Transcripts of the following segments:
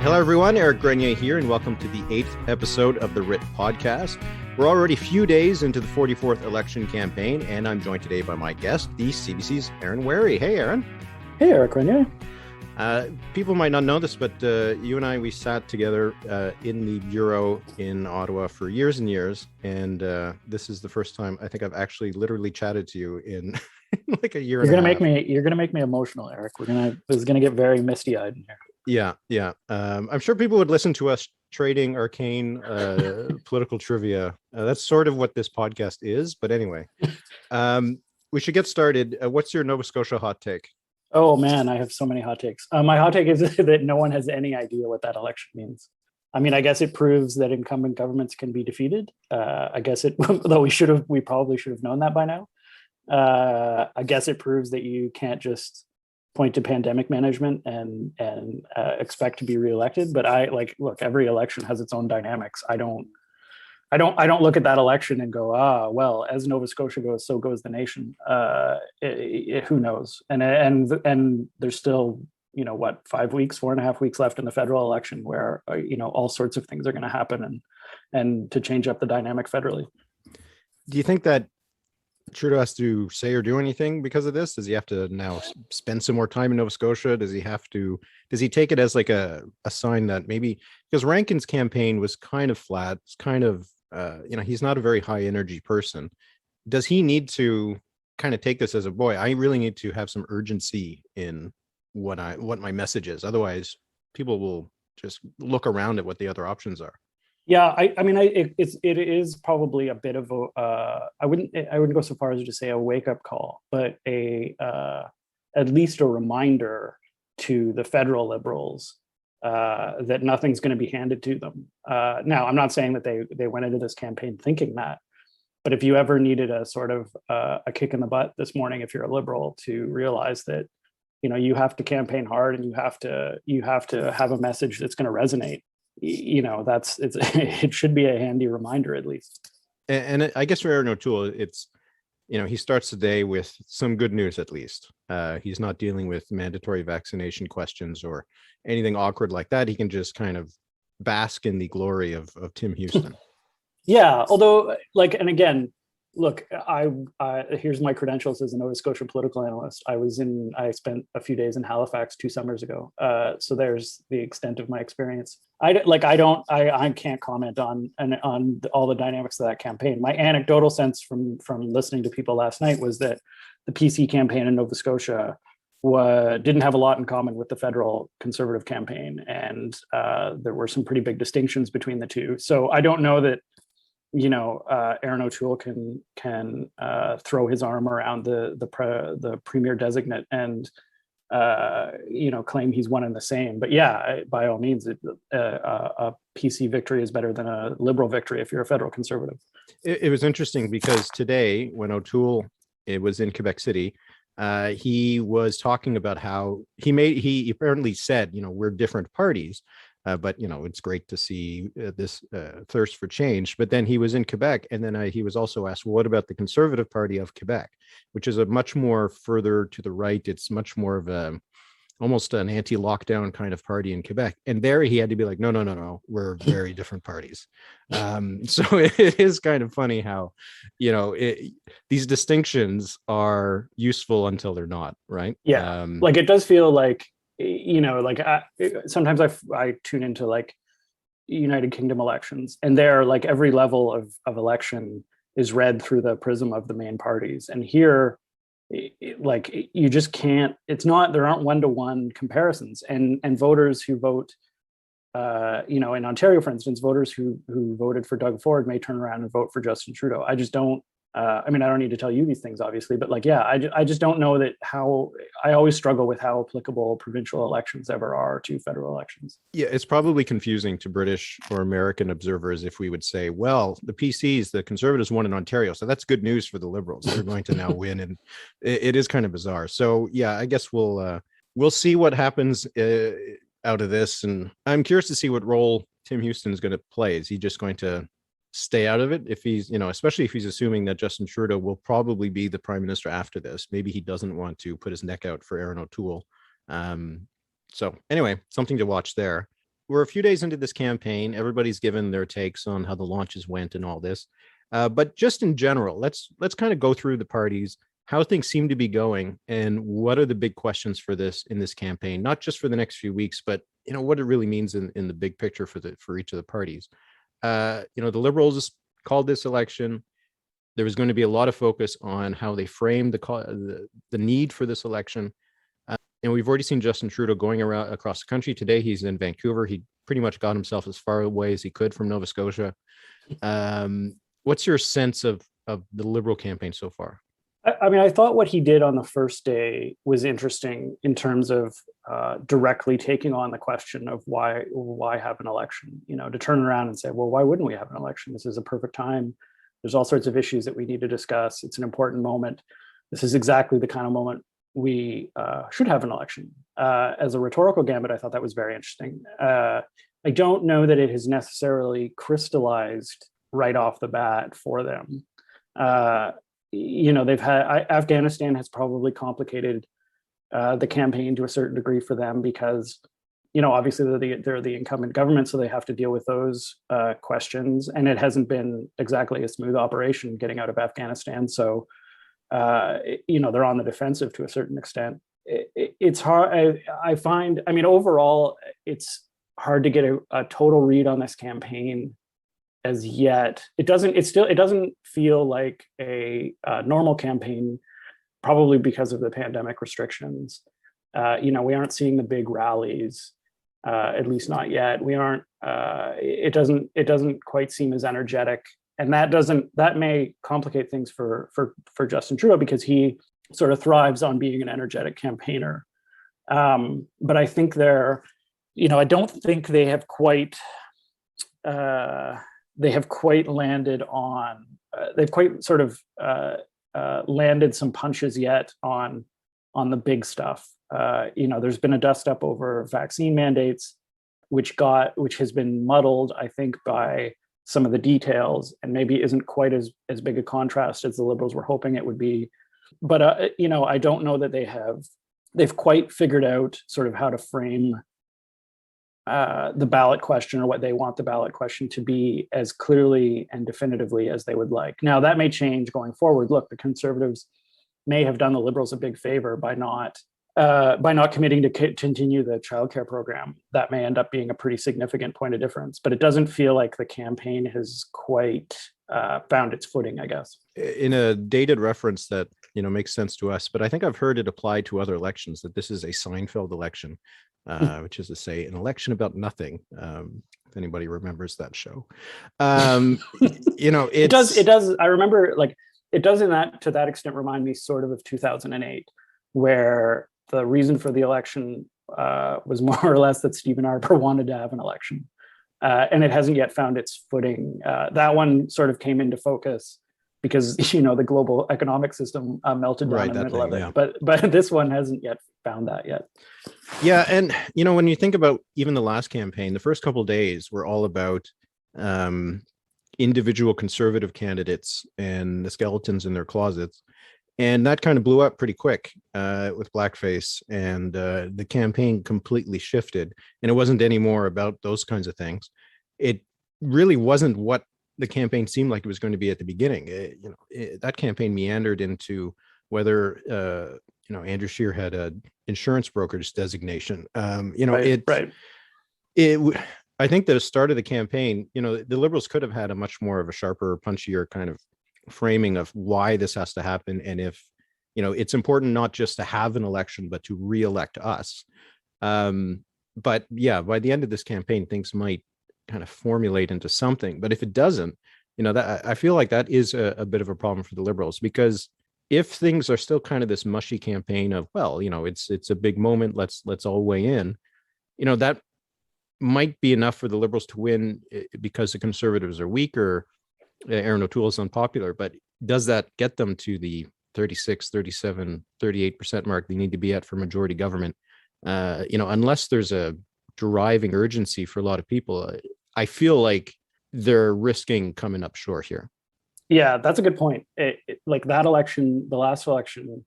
Hello, everyone. Eric Grenier here, and welcome to the 8th episode of the Writ podcast. We're already a few days into the 44th election campaign, and I'm joined today by my guest, the CBC's Aaron Wherry. Hey, Aaron. Hey, Eric Grenier. People might not know this, but you and I, we sat together in the bureau in Ottawa for years and years, and this is the first time I think I've actually literally chatted to you in like a year and a half. You're gonna make me emotional, Eric. This is gonna get very misty-eyed in here. Yeah. I'm sure people would listen to us trading arcane political trivia. That's sort of what this podcast is. But anyway, we should get started. What's your Nova Scotia hot take? Oh man, I have so many hot takes. My hot take is that no one has any idea what that election means. I mean, I guess it proves that incumbent governments can be defeated. I guess though we probably should have known that by now. I guess it proves that you can't just point to pandemic management and expect to be reelected. But look, every election has its own dynamics. I don't look at that election and go, well, as Nova Scotia goes, so goes the nation. Who knows? And there's still, 4.5 weeks left in the federal election where, all sorts of things are going to happen and to change up the dynamic federally. Do you think that Trudeau has to say or do anything because of this? Does he have to now spend some more time in Nova Scotia? Does he take it as like a sign that maybe, because Rankin's campaign was kind of flat, it's kind of, he's not a very high energy person. Does he need to kind of take this as boy, I really need to have some urgency in what my message is. Otherwise people will just look around at what the other options are. Yeah, it is probably a bit of I wouldn't go so far as to say a wake-up call, but at least a reminder to the federal Liberals that nothing's going to be handed to them. Now, I'm not saying that they went into this campaign thinking that, but if you ever needed a sort of a kick in the butt this morning, if you're a Liberal, to realize that you have to campaign hard and you have to have a message that's going to resonate. It should be a handy reminder at least. And I guess for Aaron O'Toole, it's, he starts the day with some good news at least. He's not dealing with mandatory vaccination questions or anything awkward like that. He can just kind of bask in the glory of Tim Houston. Yeah, although and again, look, here's my credentials as a Nova Scotia political analyst. I spent a few days in Halifax 2 summers ago. So there's the extent of my experience. I can't comment on all the dynamics of that campaign. My anecdotal sense from listening to people last night was that the PC campaign in Nova Scotia didn't have a lot in common with the federal Conservative campaign, and there were some pretty big distinctions between the two. So I don't know that Aaron O'Toole can throw his arm around the premier designate and claim he's one and the same. But yeah, by all means, a PC victory is better than a Liberal victory if you're a federal Conservative. It was interesting because today, when O'Toole was in Quebec City, he was talking about how he apparently said, we're different parties. But it's great to see this thirst for change. But then he was in Quebec, and then he was also asked, well, what about the Conservative Party of Quebec, which is a much more further to the right. It's much more of almost an anti-lockdown kind of party in Quebec. And there he had to be like, no, we're very different parties. So it is kind of funny how, these distinctions are useful until they're not, right? Yeah, it does feel like, sometimes I tune into United Kingdom elections, and there every level of election is read through the prism of the main parties. And here, you just can't. There aren't one-to-one comparisons, and voters who vote, in Ontario, for instance, voters who voted for Doug Ford may turn around and vote for Justin Trudeau. I just don't. I don't need to tell you these things, obviously, but I just don't know I always struggle with how applicable provincial elections ever are to federal elections. Yeah, it's probably confusing to British or American observers if we would say, well, the PCs, the Conservatives won in Ontario, so that's good news for the Liberals. They're going to now win, and it is kind of bizarre. So yeah, I guess we'll see what happens out of this, and I'm curious to see what role Tim Houston is going to play. Is he just going to stay out of it if he's, especially if he's assuming that Justin Trudeau will probably be the prime minister after this? Maybe he doesn't want to put his neck out for Aaron O'Toole. So anyway, something to watch there. we're a few days into this campaign. Everybody's given their takes on how the launches went and all this. But just in general, let's kind of go through the parties, how things seem to be going, and what are the big questions for this in this campaign, not just for the next few weeks, but what it really means in the big picture for each of the parties. The Liberals called this election. There was going to be a lot of focus on how they framed the need for this election. And we've already seen Justin Trudeau going around across the country. Today, he's in Vancouver. He pretty much got himself as far away as he could from Nova Scotia. What's your sense of the Liberal campaign so far? I mean, I thought what he did on the first day was interesting in terms of directly taking on the question of why have an election, to turn around and say, well, why wouldn't we have an election? This is a perfect time. There's all sorts of issues that we need to discuss. It's an important moment. This is exactly the kind of moment we should have an election. As a rhetorical gambit, I thought that was very interesting. I don't know that it has necessarily crystallized right off the bat for them. They've had Afghanistan has probably complicated the campaign to a certain degree for them because, obviously they're the incumbent government, so they have to deal with those questions, and it hasn't been exactly a smooth operation getting out of Afghanistan. So, they're on the defensive to a certain extent. It's hard. I find. I mean, overall, it's hard to get a total read on this campaign as yet. It doesn't feel like a normal campaign, probably because of the pandemic restrictions. We aren't seeing the big rallies, at least not yet. We aren't. It doesn't quite seem as energetic, and that may complicate things for Justin Trudeau because he sort of thrives on being an energetic campaigner. But I think I don't think they have quite. They have quite landed on. They've quite sort of landed some punches yet on the big stuff. There's been a dust up over vaccine mandates, which has been muddled, I think, by some of the details, and maybe isn't quite as big a contrast as the Liberals were hoping it would be. But I don't know that they've quite figured out sort of how to frame the ballot question, or what they want the ballot question to be, as clearly and definitively as they would like. Now, that may change going forward. Look, the Conservatives may have done the Liberals a big favor by not committing to continue the childcare program. That may end up being a pretty significant point of difference, but it doesn't feel like the campaign has quite found its footing, I guess. In a dated reference that makes sense to us, but I think I've heard it applied to other elections, that this is a Seinfeld election. Which is to say, an election about nothing. If anybody remembers that show, it does. I remember, it does to that extent remind me sort of 2008, where the reason for the election was more or less that Stephen Harper wanted to have an election, and it hasn't yet found its footing. That one sort of came into focus because the global economic system melted down in the middle of it. Yeah. But this one hasn't yet found that yet. Yeah, and when you think about even the last campaign, the first couple of days were all about individual Conservative candidates and the skeletons in their closets, and that kind of blew up pretty quick with blackface, and the campaign completely shifted, and it wasn't anymore about those kinds of things. It really wasn't what the campaign seemed like it was going to be at the beginning. That campaign meandered into whether Andrew Scheer had an insurance brokerage designation. Right. I think the start of the campaign, the Liberals could have had a much more of a sharper, punchier kind of framing of why this has to happen, and if it's important not just to have an election but to re-elect us. But yeah, by the end of this campaign, things might kind of formulate into something. But if it doesn't, that I feel like that is a bit of a problem for the Liberals, because if things are still kind of this mushy campaign of, well, it's a big moment, let's all weigh in, that might be enough for the Liberals to win because the Conservatives are weaker. Aaron O'Toole is unpopular, but does that get them to the 36, 37, 38% mark they need to be at for majority government? Unless there's a driving urgency for a lot of people, I feel like they're risking coming up short here. Yeah, that's a good point. Like that election, the last election,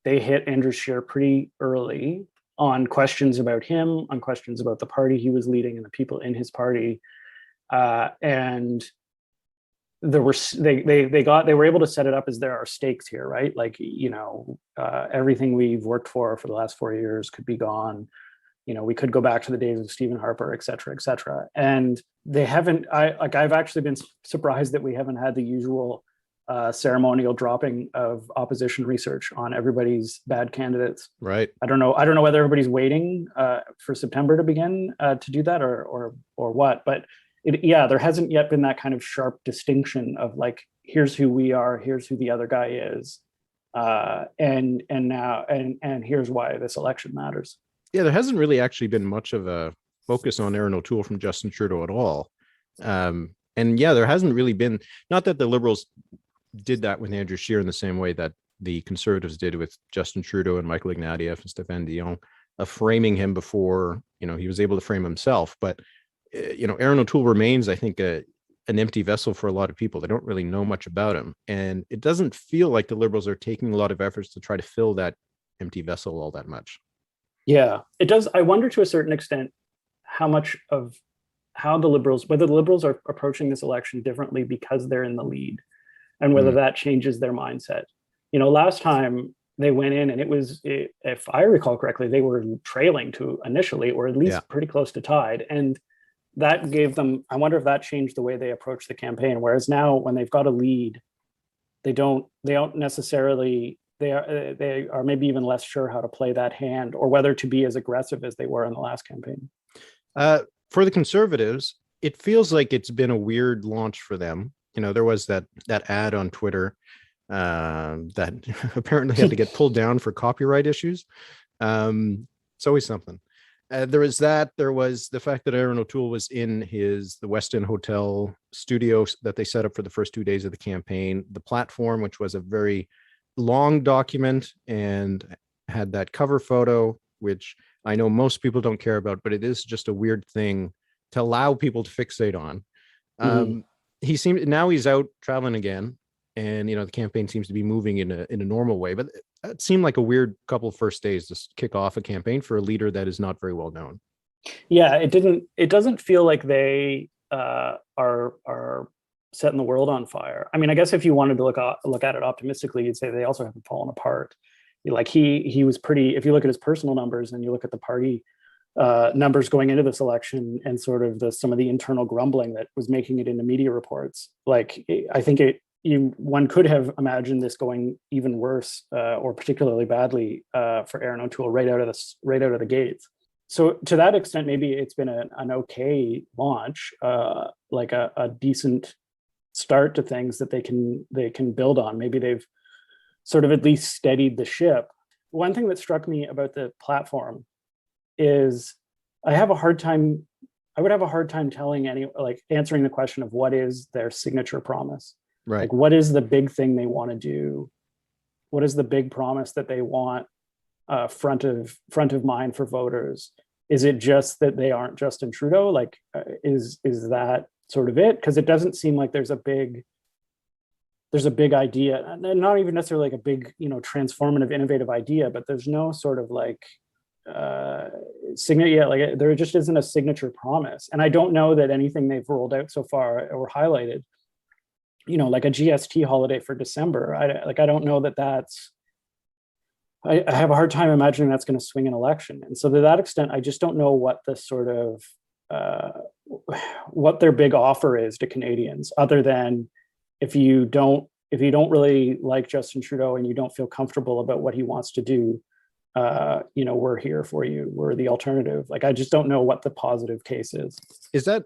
they hit Andrew Scheer pretty early on questions about him, on questions about the party he was leading and the people in his party. And there were they were able to set it up as there are stakes here, right? Like, everything we've worked for the last 4 years could be gone. We could go back to the days of Stephen Harper, et cetera, et cetera. And they haven't. I've actually been surprised that we haven't had the usual ceremonial dropping of opposition research on everybody's bad candidates. Right. I don't know whether everybody's waiting for September to begin to do that or what, but there hasn't yet been that kind of sharp distinction of like, here's who we are, here's who the other guy is, and here's why this election matters. Yeah, there hasn't really actually been much of a focus on Erin O'Toole from Justin Trudeau at all. And yeah, there hasn't really been, not that the Liberals did that with Andrew Scheer in the same way that the Conservatives did with Justin Trudeau and Michael Ignatieff and Stéphane Dion, framing him before, he was able to frame himself. But, Erin O'Toole remains, I think, an empty vessel for a lot of people. They don't really know much about him. And it doesn't feel like the Liberals are taking a lot of efforts to try to fill that empty vessel all that much. Yeah, it does. I wonder to a certain extent whether the Liberals are approaching this election differently because they're in the lead, and whether that changes their mindset. Last time they went in and if I recall correctly, they were trailing to initially, or at least pretty close to tied. And that gave them, I wonder if that changed the way they approach the campaign. Whereas now when they've got a lead, they don't necessarily, they are maybe even less sure how to play that hand, or whether to be as aggressive as they were in the last campaign. For the Conservatives, it feels like it's been a weird launch for them. There was that ad on Twitter that apparently had to get pulled down for copyright issues. It's always something. There was the fact that Erin O'Toole was in the West End Hotel studio that they set up for the first 2 days of the campaign. The platform, which was a very long document and had that cover photo, which I know most people don't care about, but it is just a weird thing to allow people to fixate on. Now he's out traveling again, and the campaign seems to be moving in a normal way, but it seemed like a weird couple first days to kick off a campaign for a leader that is not very well known. Yeah, it doesn't feel like they are setting the world on fire. I mean, I guess if you wanted to look at it optimistically, you'd say they also haven't fallen apart. Like he was pretty, if you look at his personal numbers and you look at the party numbers going into this election, and sort of some of the internal grumbling that was making it into media reports, like I think one could have imagined this going even worse or particularly badly for Erin O'Toole right out of the gates. So to that extent, maybe it's been an okay launch, like a decent start to things that they can build on. Maybe they've sort of at least steadied the ship. One thing that struck me about the platform is I would have a hard time answering the question of what is their signature promise. Right. Like, what is the big thing they want to do? What is the big promise that they want front of mind for voters? Is it just that they aren't Justin Trudeau? Like, is that sort of it? Because it doesn't seem like there's a big idea, not even necessarily like a big, transformative, innovative idea, but there's no sort of like there just isn't a signature promise. And I don't know that anything they've rolled out so far or highlighted, like a GST holiday for December. I don't know that's, I have a hard time imagining that's going to swing an election. And so to that extent, I just don't know what the sort of, what their big offer is to Canadians, other than if you don't really like Justin Trudeau and you don't feel comfortable about what he wants to do, we're here for you. We're the alternative. Like, I just don't know what the positive case is. Is that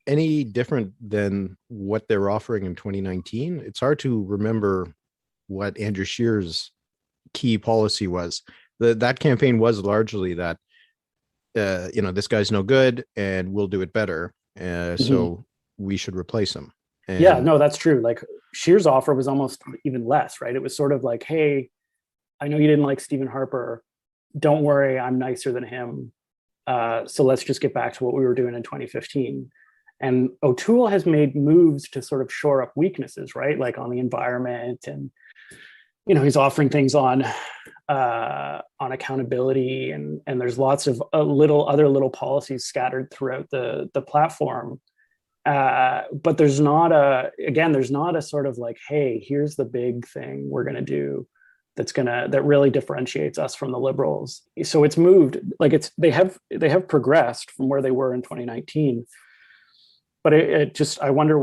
any different than what they're offering in 2019? It's hard to remember what Andrew Scheer's key policy was. That campaign was largely that, this guy's no good and we'll do it better. So we should replace him. And yeah, no, that's true. Like, Scheer's offer was almost even less, right? It was sort of like, hey, I know you didn't like Stephen Harper. Don't worry, I'm nicer than him. So let's just get back to what we were doing in 2015. And O'Toole has made moves to sort of shore up weaknesses, right? Like on the environment, and he's offering things on on accountability, and there's lots of other little policies scattered throughout the platform. But there's not a sort of like, hey, here's the big thing we're going to do that really differentiates us from the Liberals. So it's moved, like they have progressed from where they were in 2019, but it just, I wonder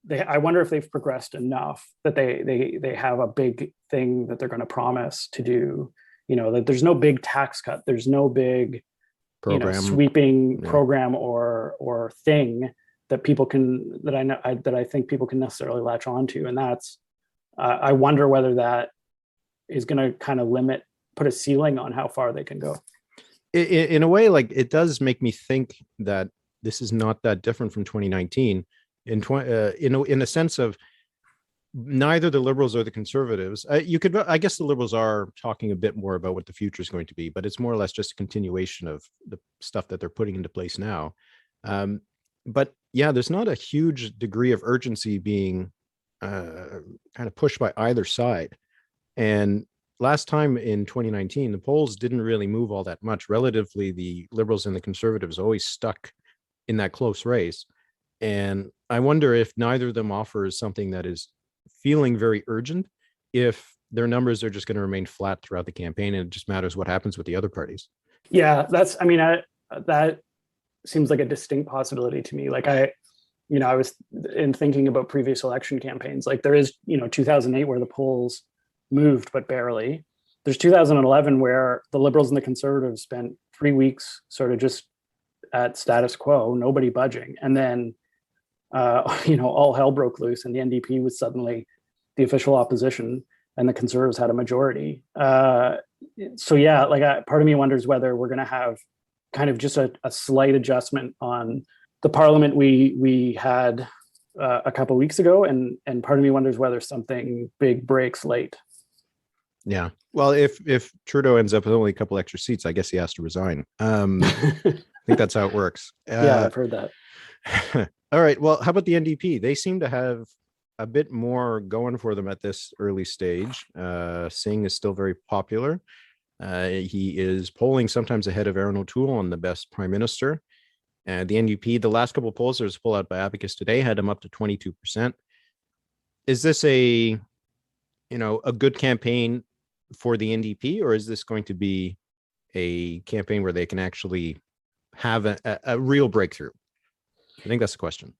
if they've progressed enough that they have a big thing that they're going to promise to do. That there's no big tax cut, there's no big program, sweeping program or thing that people can, that I think people can necessarily latch onto. And that's, I wonder whether that is going to kind of put a ceiling on how far they can go. In a way, like, it does make me think that this is not that different from 2019 in a sense of neither the Liberals or the Conservatives. I guess the Liberals are talking a bit more about what the future is going to be, but it's more or less just a continuation of the stuff that they're putting into place now. But yeah, there's not a huge degree of urgency being kind of pushed by either side. And last time in 2019, the polls didn't really move all that much. Relatively, the Liberals and the Conservatives always stuck in that close race. And I wonder if neither of them offers something that is feeling very urgent, if their numbers are just going to remain flat throughout the campaign and it just matters what happens with the other parties. Yeah, that seems like a distinct possibility to me. Like I was in thinking about previous election campaigns, like there is, 2008 where the polls moved, but barely. There's 2011 where the Liberals and the Conservatives spent 3 weeks sort of just at status quo, nobody budging. And then, all hell broke loose and the NDP was suddenly the official opposition and the Conservatives had a majority. So yeah, like part of me wonders whether we're going to have kind of just a slight adjustment on the parliament we had a couple of weeks ago. And part of me wonders whether something big breaks late. Yeah. Well, if Trudeau ends up with only a couple extra seats, I guess he has to resign. I think that's how it works. Yeah, I've heard that. All right. Well, how about the NDP? They seem to have a bit more going for them at this early stage. Singh is still very popular. He is polling sometimes ahead of Aaron O'Toole on the best prime minister. The NDP, the last couple of polls, there's a poll out by Abacus today, had him up to 22%. Is this a good campaign for the NDP, or is this going to be a campaign where they can actually have a real breakthrough? I think that's the question.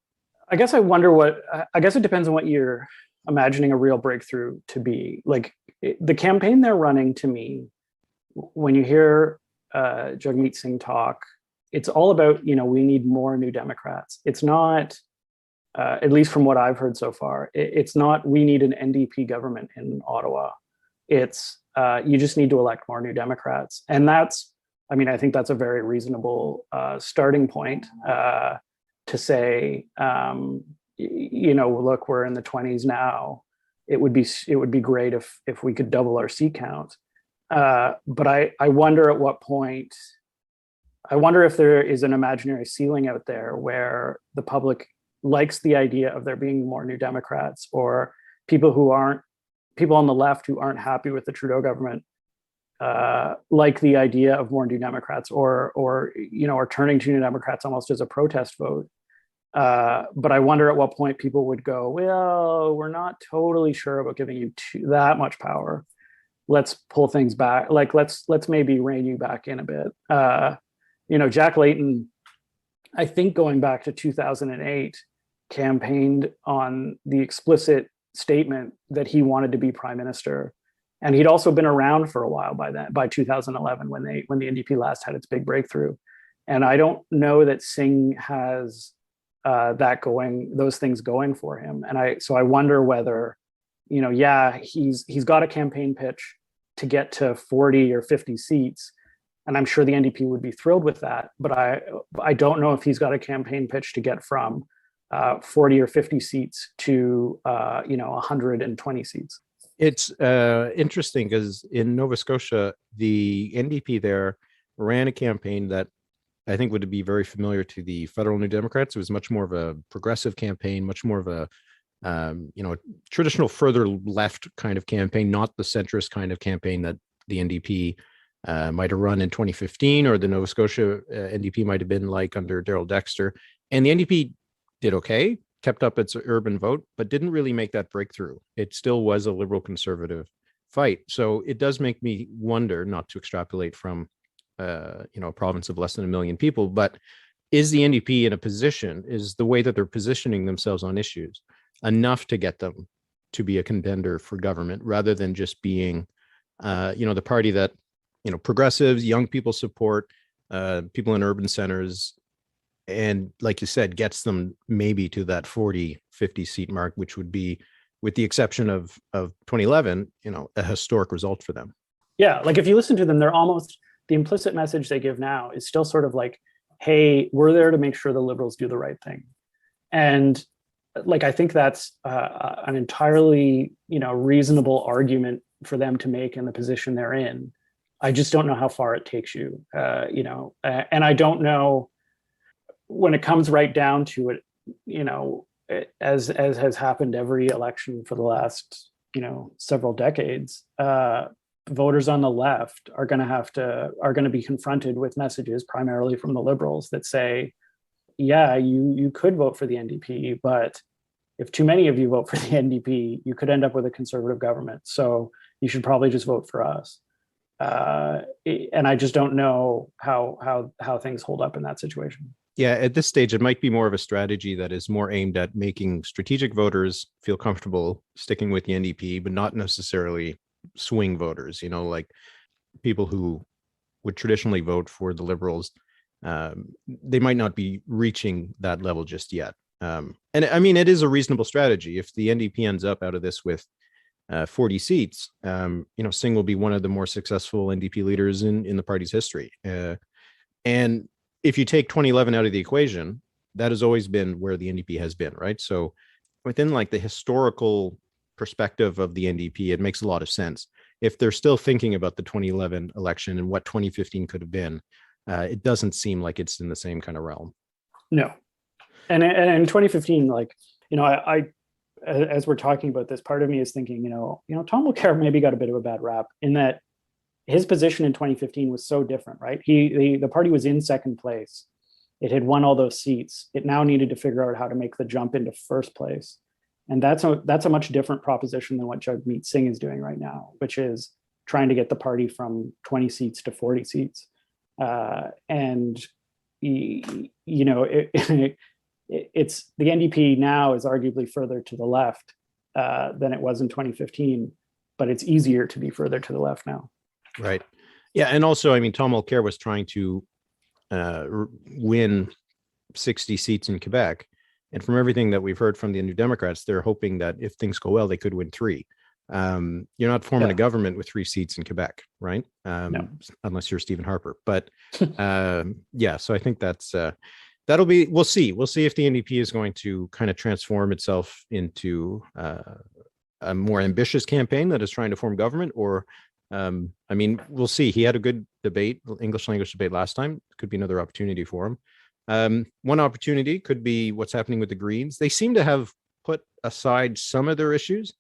I guess it depends on what you're imagining a real breakthrough to be. Like the campaign they're running, to me, when you hear Jagmeet Singh talk, it's all about, we need more New Democrats. It's not, at least from what I've heard so far, it's not we need an NDP government in Ottawa. It's you just need to elect more New Democrats. And that's, I think that's a very reasonable starting point to say, look, we're in the 20s now. It would be great if we could double our seat count. But I wonder at what point, I wonder if there is an imaginary ceiling out there where the public likes the idea of there being more New Democrats, or people on the left who aren't happy with the Trudeau government like the idea of more New Democrats, or turning to New Democrats almost as a protest vote. But I wonder at what point people would go, well, we're not totally sure about giving you that much power. Let's pull things back. Like let's maybe rein you back in a bit. Jack Layton, I think going back to 2008, campaigned on the explicit statement that he wanted to be prime minister. And he'd also been around for a while by 2011, when the NDP last had its big breakthrough. And I don't know that Singh has those things going for him. And so I wonder whether, he's got a campaign pitch to get to 40 or 50 seats. And I'm sure the NDP would be thrilled with that. But I don't know if he's got a campaign pitch to get from 40 or 50 seats to 120 seats. It's interesting because in Nova Scotia, the NDP there ran a campaign that I think would be very familiar to the federal New Democrats. It was much more of a progressive campaign, much more of a traditional further left kind of campaign, not the centrist kind of campaign that the NDP might have run in 2015, or the Nova Scotia NDP might have been like under Darrell Dexter. And the NDP did okay, kept up its urban vote, but didn't really make that breakthrough. It still was a liberal conservative fight. So it does make me wonder, not to extrapolate from a province of less than 1 million people, but is the NDP in a position, is the way that they're positioning themselves on issues enough to get them to be a contender for government, rather than just being, the party that, progressives, young people support, people in urban centers, and like you said, gets them maybe to that 40, 50 seat mark, which would be, with the exception of 2011, a historic result for them. Yeah, like if you listen to them, they're almost, the implicit message they give now is still sort of like, hey, we're there to make sure the Liberals do the right thing. And like, I think that's an entirely, reasonable argument for them to make in the position they're in. I just don't know how far it takes you, and I don't know, when it comes right down to it, as has happened every election for the last, several decades, voters on the left are going to be confronted with messages primarily from the Liberals that say, yeah, you could vote for the NDP, but if too many of you vote for the NDP, you could end up with a conservative government. So you should probably just vote for us. And I just don't know how things hold up in that situation. Yeah, at this stage, it might be more of a strategy that is more aimed at making strategic voters feel comfortable sticking with the NDP, but not necessarily swing voters, like people who would traditionally vote for the Liberals. They might not be reaching that level just yet. And I mean, it is a reasonable strategy. If the NDP ends up out of this with 40 seats, Singh will be one of the more successful NDP leaders in the party's history. And if you take 2011 out of the equation, that has always been where the NDP has been, right? So within like the historical perspective of the NDP, it makes a lot of sense. If they're still thinking about the 2011 election and what 2015 could have been, it doesn't seem like it's in the same kind of realm. No. And in 2015, like, I as we're talking about this, part of me is thinking, Tom Mulcair maybe got a bit of a bad rap in that his position in 2015 was so different, right? The party was in second place. It had won all those seats. It now needed to figure out how to make the jump into first place. And that's a much different proposition than what Jagmeet Singh is doing right now, which is trying to get the party from 20 seats to 40 seats. It's the NDP now is arguably further to the left than it was in 2015, but it's easier to be further to the left now. Right. Yeah. And also, I mean, Tom Mulcair was trying to win 60 seats in Quebec. And from everything that we've heard from the New Democrats, they're hoping that if things go well, they could win 3. You're not forming a government with 3 seats in Quebec, right? No. Unless you're Stephen Harper. But so I think that's that'll be, we'll see. We'll see if the NDP is going to kind of transform itself into a more ambitious campaign that is trying to form government, or we'll see. He had a good debate, English language debate last time. Could be another opportunity for him. One opportunity could be what's happening with the Greens. They seem to have put aside some of their issues.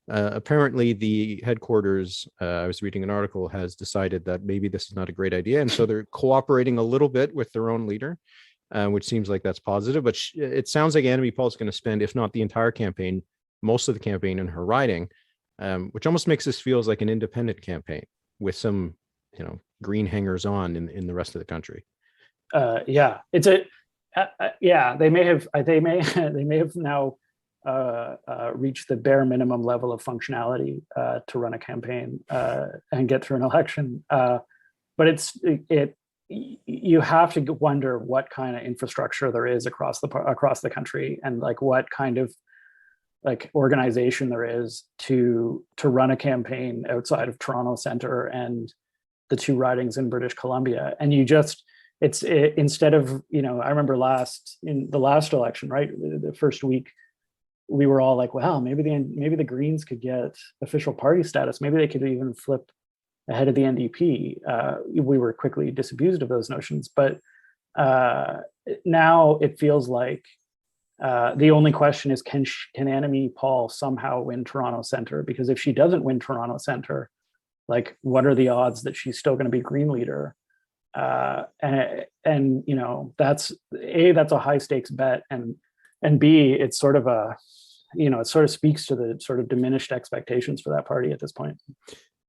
Apparently, the headquarters, I was reading an article, has decided that maybe this is not a great idea. And so they're cooperating a little bit with their own leader, which seems like that's positive. But it sounds like Annamie Paul is going to spend, if not the entire campaign, most of the campaign in her riding, which almost makes this feels like an independent campaign with some, green hangers on in the rest of the country. It's they may have now reached the bare minimum level of functionality to run a campaign and get through an election. But you have to wonder what kind of infrastructure there is across the country, and like what kind of like organization there is to run a campaign outside of Toronto Centre and the 2 ridings in British Columbia. And instead of, I remember in the last election, right, the first week, we were all like, well, maybe the Greens could get official party status. Maybe they could even flip ahead of the NDP. We were quickly disabused of those notions, but now it feels like The only question is, can Annamie Paul somehow win Toronto Centre? Because if she doesn't win Toronto Centre, like, what are the odds that she's still going to be Green leader? And you know, that's a high stakes bet, and B, it's sort of a, you know, it sort of speaks to the sort of diminished expectations for that party at this point.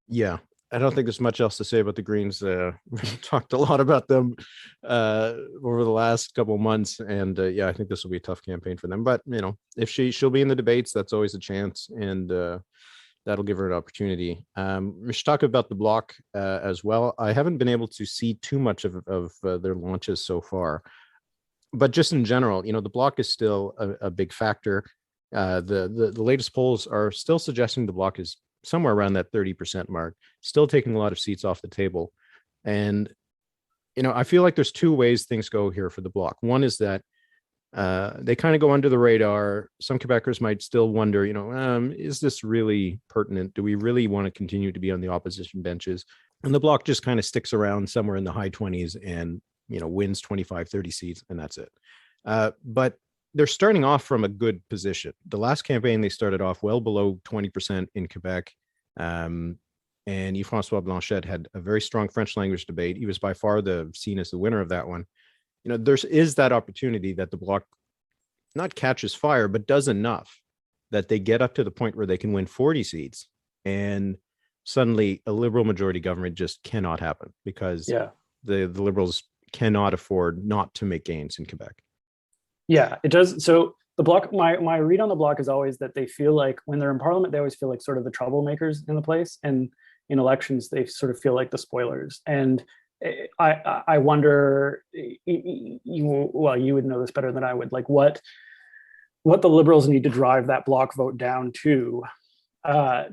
Yeah, I don't think there's much else to say about the Greens. We've talked a lot about them over the last couple of months, and yeah, I think this will be a tough campaign for them. But you know, if she'll be in the debates, that's always a chance, and that'll give her an opportunity. We should talk about the Bloc as well. I haven't been able to see too much of their launches so far, but just in general, you know, the Bloc is still a big factor. The latest polls are still suggesting the Bloc is somewhere around that 30% mark, still taking a lot of seats off the table. And, you know, I feel like there's two ways things go here for the Bloc. One is that they kind of go under the radar. Some Quebecers might still wonder, you know, is this really pertinent? Do we really want to continue to be on the opposition benches? And the Bloc just kind of sticks around somewhere in the high 20s and, you know, wins 25, 30 seats, and that's it. But they're starting off from a good position. The last campaign, they started off well below 20% in Quebec. And Yves-François Blanchet had a very strong French language debate. He was by far seen as the winner of that one. You know, there is that opportunity that the Bloc not catches fire, but does enough that they get up to the point where they can win 40 seats. And suddenly a Liberal majority government just cannot happen, because the Liberals cannot afford not to make gains in Quebec. Yeah, it does. So the Bloc, my read on the Bloc is always that they feel like when they're in Parliament, they always feel like sort of the troublemakers in the place, and in elections, they sort of feel like the spoilers. And I wonder, you would know this better than I would, like what the Liberals need to drive that Bloc vote down to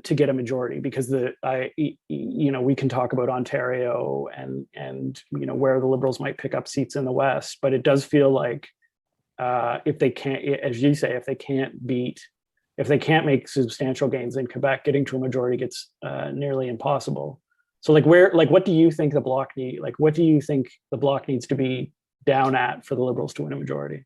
get a majority, because you know, we can talk about Ontario and you know, where the Liberals might pick up seats in the West, but it does feel like if they can't, as you say, if they can't make substantial gains in Quebec, getting to a majority gets nearly impossible. So what do you think the Bloc what do you think the Bloc needs to be down at for the Liberals to win a majority?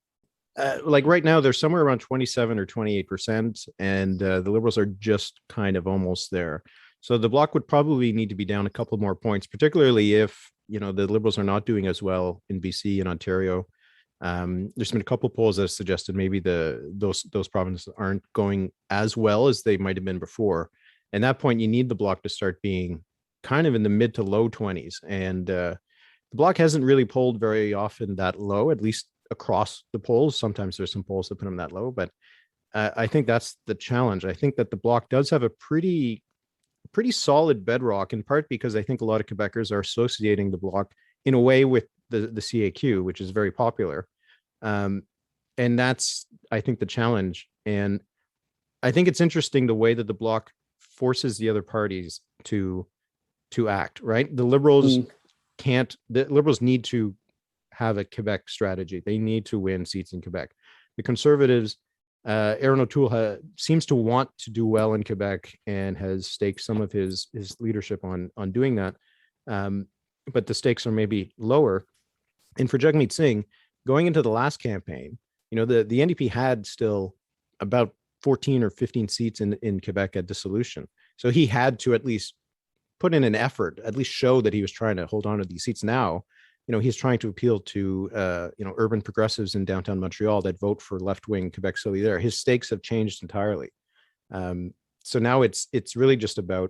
Like right now, they're somewhere around 27 or 28%, and the Liberals are just kind of almost there. So the Bloc would probably need to be down a couple more points, particularly if, you know, the Liberals are not doing as well in BC and Ontario. There's been a couple of polls that have suggested maybe those provinces aren't going as well as they might have been before. And at that point, you need the Bloc to start being kind of in the mid to low 20s. And the Bloc hasn't really polled very often that low, at least across the polls. Sometimes there's some polls that put them that low, but I think that's the challenge. I think that the Bloc does have a pretty solid bedrock, in part because I think a lot of Quebecers are associating the Bloc in a way with the CAQ, which is very popular. And that's, I think, the challenge. And I think it's interesting the way that the Bloc forces the other parties to act, right? The Liberals need to have a Quebec strategy. They need to win seats in Quebec. The Conservatives, Aaron O'Toole seems to want to do well in Quebec and has staked some of his leadership on doing that. But the stakes are maybe lower. And for Jagmeet Singh, going into the last campaign, you know, the NDP had still about 14 or 15 seats in Quebec at dissolution. So he had to at least put in an effort, at least show that he was trying to hold on to these seats. Now, you know, he's trying to appeal to, you know, urban progressives in downtown Montreal that vote for left-wing Quebec Solidaire. His stakes have changed entirely. So now it's really just about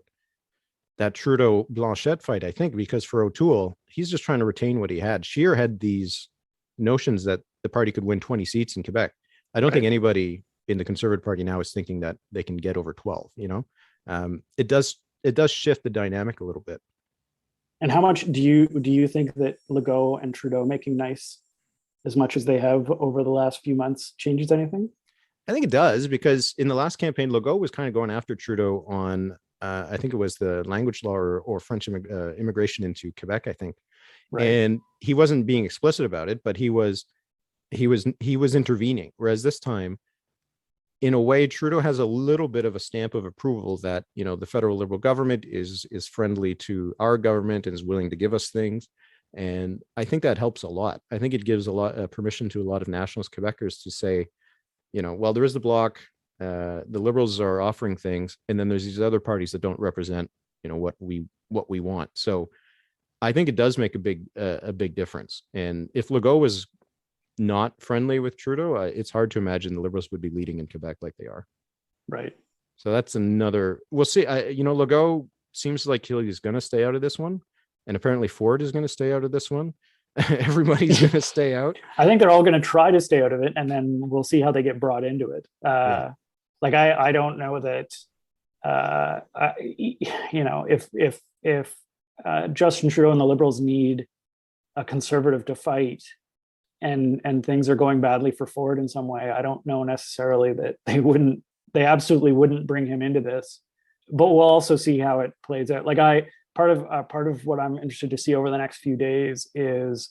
that Trudeau-Blanchet fight, I think, because for O'Toole, he's just trying to retain what he had. Scheer had these notions that the party could win 20 seats in Quebec. I don't think anybody in the Conservative Party now is thinking that they can get over 12, you know? It does shift the dynamic a little bit. And how much do you think that Legault and Trudeau making nice as much as they have over the last few months changes anything? I think it does, because in the last campaign, Legault was kind of going after Trudeau on, I think it was the language law or French immigration into Quebec, I think. Right. And he wasn't being explicit about it, but he was intervening. Whereas this time, in a way, Trudeau has a little bit of a stamp of approval that, you know, the federal Liberal government is friendly to our government and is willing to give us things. And I think that helps a lot. I think it gives a lot of permission to a lot of nationalist Quebecers to say, well, there is the Bloc, the Liberals are offering things, and then there's these other parties that don't represent, what we want. So I think it does make a big difference. And if Legault was not friendly with Trudeau, it's hard to imagine the Liberals would be leading in Quebec like they are. Right. So that's another. We'll see. Legault seems like he's going to stay out of this one, and apparently Ford is going to stay out of this one. Everybody's going to stay out. I think they're all going to try to stay out of it, and then we'll see how they get brought into it. Yeah. Like I don't know that. If Justin Trudeau and the Liberals need a Conservative to fight, and things are going badly for Ford in some way, I don't know necessarily that they absolutely wouldn't bring him into this. But we'll also see how it plays out. Like part of what I'm interested to see over the next few days is,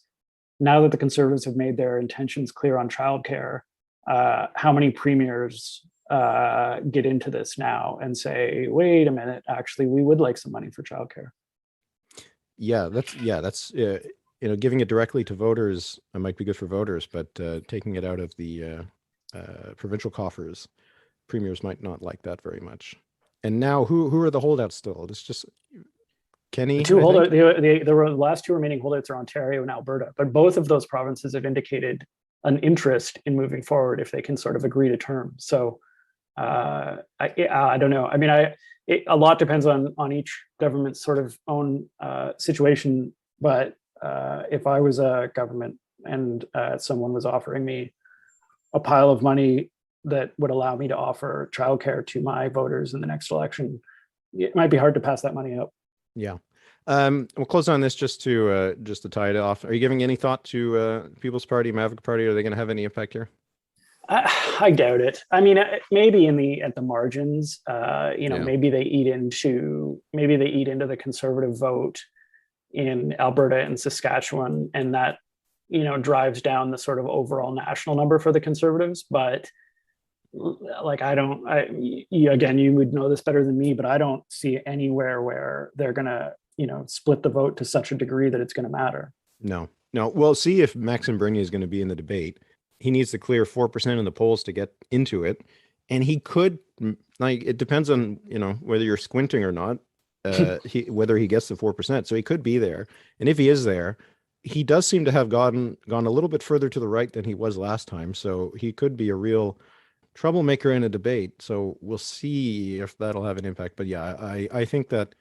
now that the Conservatives have made their intentions clear on childcare, how many premiers get into this now and say, wait a minute, actually, we would like some money for childcare. Yeah, that's giving it directly to voters might be good for voters, but taking it out of the provincial coffers, premiers might not like that very much. And now, who are the holdouts still? It's just Kenny. The two holdouts, the last two remaining holdouts are Ontario and Alberta, but both of those provinces have indicated an interest in moving forward if they can sort of agree to terms. So I don't know. I mean, a lot depends on each government's sort of own situation. But if I was a government and someone was offering me a pile of money that would allow me to offer childcare to my voters in the next election, it might be hard to pass that money up. Yeah. We'll close on this just to tie it off. Are you giving any thought to People's Party, Maverick Party? Are they going to have any impact here? I doubt it. I mean, maybe at the margins. Maybe they eat into the Conservative vote in Alberta and Saskatchewan, and that drives down the sort of overall national number for the Conservatives. But like, again, you would know this better than me, but I don't see anywhere where they're gonna split the vote to such a degree that it's going to matter. No. We'll see if Maxime Bernier is going to be in the debate. He needs to clear 4% in the polls to get into it, and he could. Like, it depends on whether you're squinting or not. Whether he gets the 4%, so he could be there, and if he is there, he does seem to have gone a little bit further to the right than he was last time. So he could be a real troublemaker in a debate. So we'll see if that'll have an impact. But yeah, I think that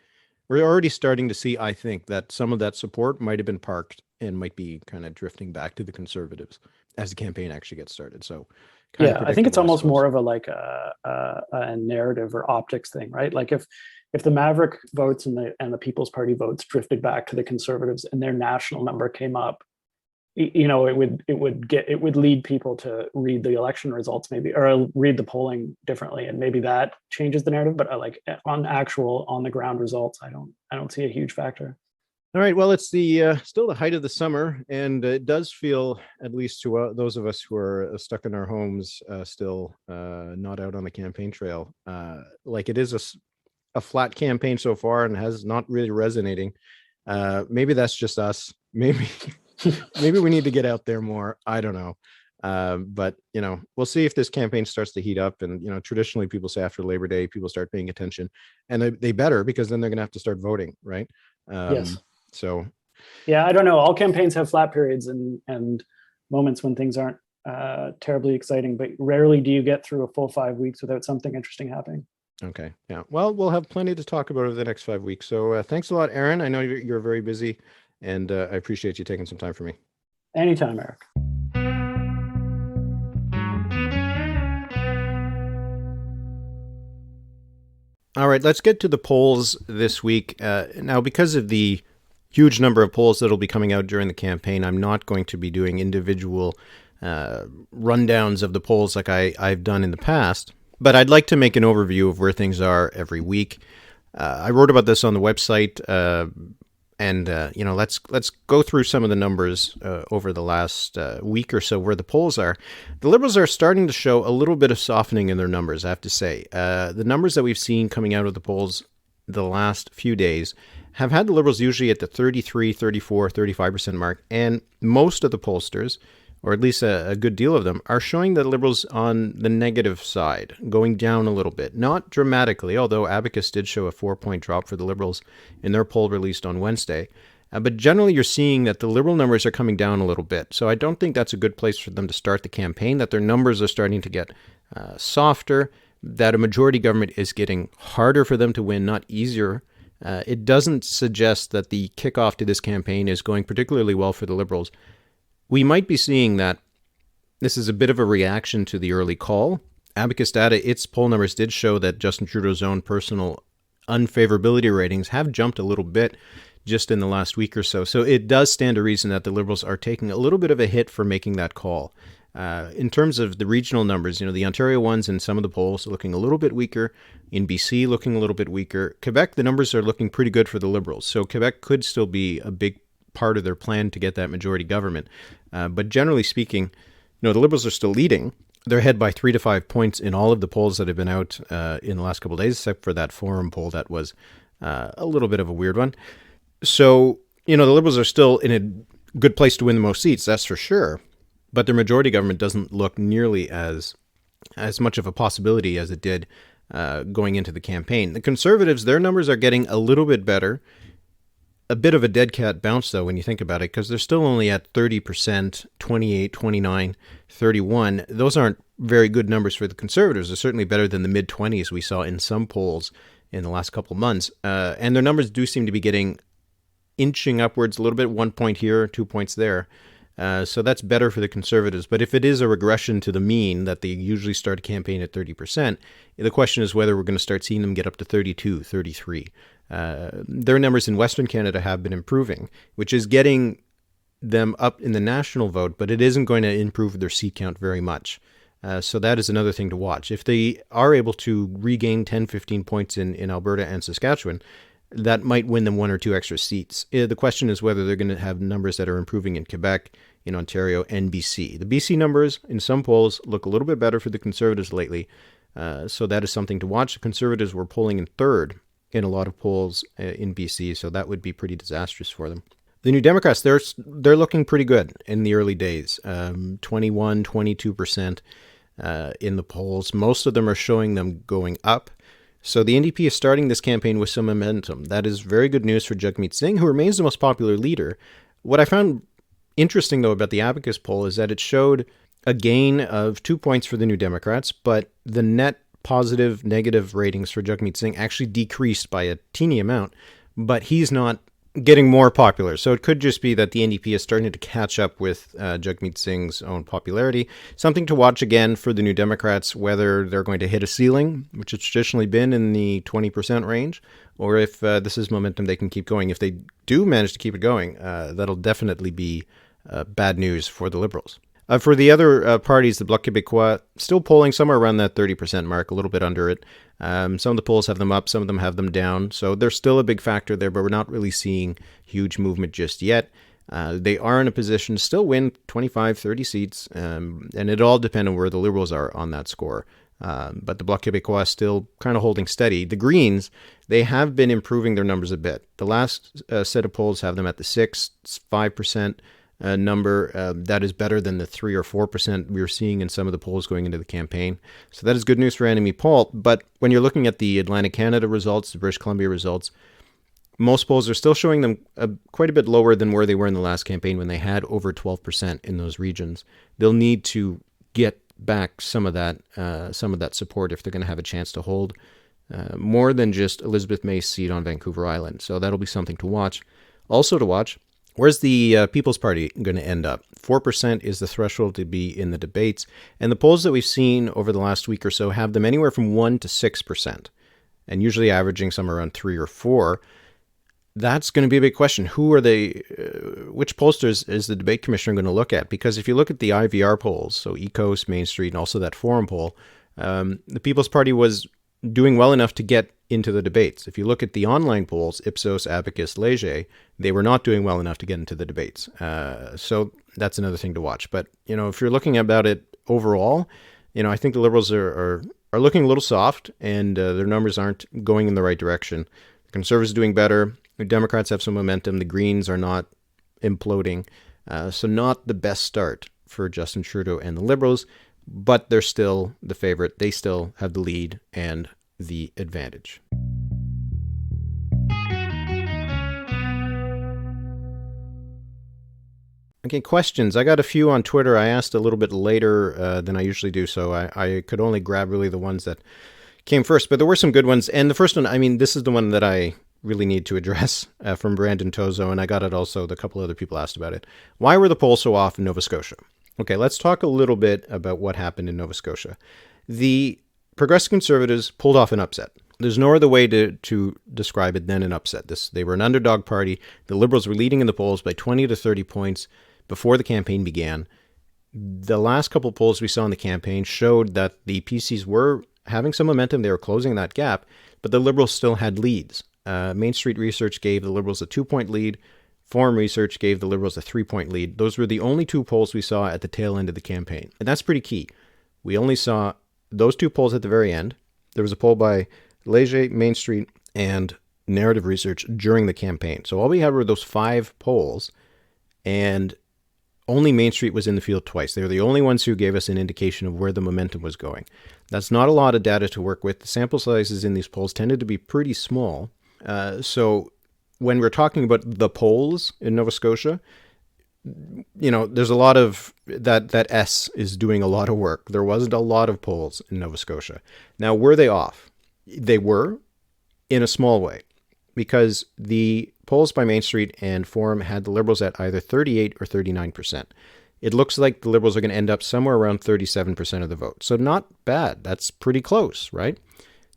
we're already starting to see, I think, that some of that support might have been parked and might be kind of drifting back to the Conservatives as the campaign actually gets started. So I think it's almost more of a narrative or optics thing, right? Like if the Maverick votes and the People's Party votes drifted back to the Conservatives and their national number came up, it would lead people to read the election results maybe, or read the polling differently, and maybe that changes the narrative. But on the ground results, I don't see a huge factor. All right. Well, it's still the height of the summer, and it does feel, at least to those of us who are stuck in our homes, still not out on the campaign trail, like it is a flat campaign so far and has not really resonating. Maybe that's just us. Maybe we need to get out there more. I don't know. But we'll see if this campaign starts to heat up. And traditionally people say after Labor Day people start paying attention, and they better, because then they're going to have to start voting, right? Yes. So yeah, I don't know. All campaigns have flat periods and moments when things aren't terribly exciting, but rarely do you get through a full 5 weeks without something interesting happening. Okay. Yeah. Well, we'll have plenty to talk about over the next 5 weeks. So thanks a lot, Aaron. I know you're very busy, and I appreciate you taking some time for me. Anytime, Eric. All right, let's get to the polls this week. Now, because of the huge number of polls that will be coming out during the campaign, I'm not going to be doing individual rundowns of the polls like I've done in the past. But I'd like to make an overview of where things are every week. I wrote about this on the website, and let's go through some of the numbers over the last week or so where the polls are. The Liberals are starting to show a little bit of softening in their numbers, I have to say. The numbers that we've seen coming out of the polls the last few days have had the Liberals usually at the 33, 34, 35% mark, and most of the pollsters or at least a good deal of them, are showing the Liberals on the negative side, going down a little bit. Not dramatically, although Abacus did show a 4-point drop for the Liberals in their poll released on Wednesday. But generally, you're seeing that the Liberal numbers are coming down a little bit. So I don't think that's a good place for them to start the campaign, that their numbers are starting to get softer, that a majority government is getting harder for them to win, not easier. It doesn't suggest that the kickoff to this campaign is going particularly well for the Liberals. We might be seeing that this is a bit of a reaction to the early call. Abacus data, its poll numbers did show that Justin Trudeau's own personal unfavorability ratings have jumped a little bit just in the last week or so. So it does stand to reason that the Liberals are taking a little bit of a hit for making that call. In terms of the regional numbers, the Ontario ones in some of the polls are looking a little bit weaker. In BC, looking a little bit weaker. Quebec, the numbers are looking pretty good for the Liberals. So Quebec could still be a big part of their plan to get that majority government. But generally speaking, the Liberals are still leading. They're ahead by 3 to 5 points in all of the polls that have been out in the last couple of days, except for that Forum poll that was a little bit of a weird one. So, the Liberals are still in a good place to win the most seats, that's for sure. But their majority government doesn't look nearly as much of a possibility as it did going into the campaign. The Conservatives, their numbers are getting a little bit better. A bit of a dead cat bounce, though, when you think about it, because they're still only at 30%, 28, 29, 31. Those aren't very good numbers for the Conservatives. They're certainly better than the mid-20s we saw in some polls in the last couple of months. And their numbers do seem to be inching upwards a little bit, 1 point here, 2 points there. So that's better for the Conservatives. But if it is a regression to the mean that they usually start a campaign at 30%, the question is whether we're going to start seeing them get up to 32, 33. Their numbers in Western Canada have been improving, which is getting them up in the national vote, but it isn't going to improve their seat count very much. So that is another thing to watch. If they are able to regain 10, 15 points in Alberta and Saskatchewan, that might win them 1 or 2 extra seats. The question is whether they're going to have numbers that are improving in Quebec, in Ontario, and BC. The BC numbers in some polls look a little bit better for the Conservatives lately, so that is something to watch. The Conservatives were polling in third in a lot of polls in BC, so that would be pretty disastrous for them. The New Democrats, they're looking pretty good in the early days, 21, 22% in the polls. Most of them are showing them going up. So the NDP is starting this campaign with some momentum. That is very good news for Jagmeet Singh, who remains the most popular leader. What I found interesting, though, about the Abacus poll is that it showed a gain of 2 points for the New Democrats, but the net positive, negative ratings for Jagmeet Singh actually decreased by a teeny amount, but he's not getting more popular. So it could just be that the NDP is starting to catch up with Jagmeet Singh's own popularity. Something to watch again for the New Democrats, whether they're going to hit a ceiling, which has traditionally been in the 20% range, or if this is momentum they can keep going. If they do manage to keep it going, that'll definitely be bad news for the Liberals. For the other parties, the Bloc Québécois, still polling somewhere around that 30% mark, a little bit under it. Some of the polls have them up, some of them have them down. So they're still a big factor there, but we're not really seeing huge movement just yet. They are in a position to still win 25, 30 seats, and it all depends on where the Liberals are on that score. But the Bloc Québécois is still kind of holding steady. The Greens, they have been improving their numbers a bit. The last set of polls have them at the 6, 5% number. That is better than the 3 or 4% we were seeing in some of the polls going into the campaign. So that is good news for Annamie Paul. But when you're looking at the Atlantic Canada results, the British Columbia results, most polls are still showing them quite a bit lower than where they were in the last campaign when they had over 12% in those regions. They'll need to get back some of that support if they're going to have a chance to hold more than just Elizabeth May's seat on Vancouver Island. So that'll be something to watch. Also to watch, where's the People's Party going to end up? 4% is the threshold to be in the debates. And the polls that we've seen over the last week or so have them anywhere from 1 to 6%, and usually averaging somewhere around 3 or 4. That's going to be a big question. Who are they? Which pollsters is the debate commissioner going to look at? Because if you look at the IVR polls, so ECOS, Main Street, and also that Forum poll, the People's Party was doing well enough to get into the debates. If you look at the online polls, Ipsos, Abacus, Léger, they were not doing well enough to get into the debates. So that's another thing to watch. But, if you're looking about it overall, I think the Liberals are looking a little soft, and their numbers aren't going in the right direction. The Conservatives are doing better. The Democrats have some momentum. The Greens are not imploding. So not the best start for Justin Trudeau and the Liberals, but they're still the favorite. They still have the lead and the advantage. Okay, questions. I got a few on Twitter. I asked a little bit later than I usually do, so I could only grab really the ones that came first, but there were some good ones. And the first one, I mean, this is the one that I really need to address from Brandon Tozo, and I got it also. A couple other people asked about it. Why were the polls so off in Nova Scotia? Okay, let's talk a little bit about what happened in Nova Scotia. The Progressive Conservatives pulled off an upset. There's no other way to describe it than an upset. They were an underdog party. The Liberals were leading in the polls by 20 to 30 points before the campaign began. The last couple polls we saw in the campaign showed that the PCs were having some momentum. They were closing that gap, but the Liberals still had leads. Main Street Research gave the Liberals a 2-point lead. Forum Research gave the Liberals a 3-point lead. Those were the only two polls we saw at the tail end of the campaign. And that's pretty key. We only saw those two polls at the very end. There was a poll by Leger, Main Street, and Narrative Research during the campaign. So all we had were those 5 polls, and only Main Street was in the field twice. They were the only ones who gave us an indication of where the momentum was going. That's not a lot of data to work with. The sample sizes in these polls tended to be pretty small. So when we're talking about the polls in Nova Scotia, there's a lot of that S is doing a lot of work. There wasn't a lot of polls in Nova Scotia. Now, were they off? They were, in a small way, because the polls by Main Street and Forum had the Liberals at either 38 or 39%. It looks like the Liberals are going to end up somewhere around 37% of the vote. So not bad. That's pretty close, right?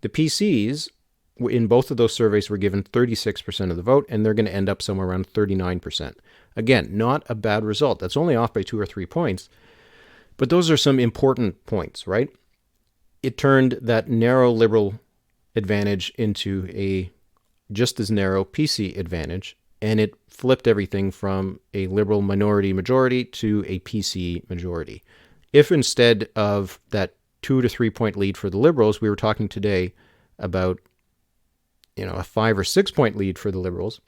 The PCs in both of those surveys were given 36% of the vote, and they're going to end up somewhere around 39%. Again, not a bad result. That's only off by 2 or 3 points, but those are some important points, right? It turned that narrow Liberal advantage into a just as narrow PC advantage, and it flipped everything from a Liberal minority majority to a PC majority. If instead of that 2 to 3 point lead for the Liberals, we were talking today about a 5 or 6 point lead for the Liberals,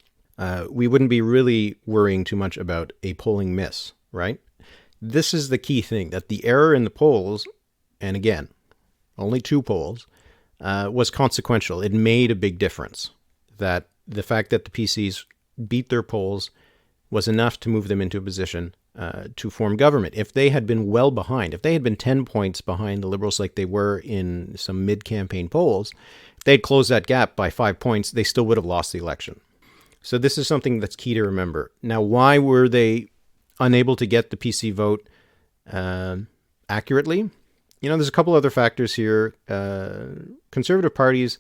we wouldn't be really worrying too much about a polling miss, right? This is the key thing, that the error in the polls, and again, only 2 polls, was consequential. It made a big difference. That the fact that the PCs beat their polls was enough to move them into a position to form government. If they had been well behind, if they had been 10 points behind the Liberals like they were in some mid-campaign polls, if they'd closed that gap by 5 points, they still would have lost the election. So this is something that's key to remember. Now, why were they unable to get the PC vote accurately? There's a couple other factors here. Conservative parties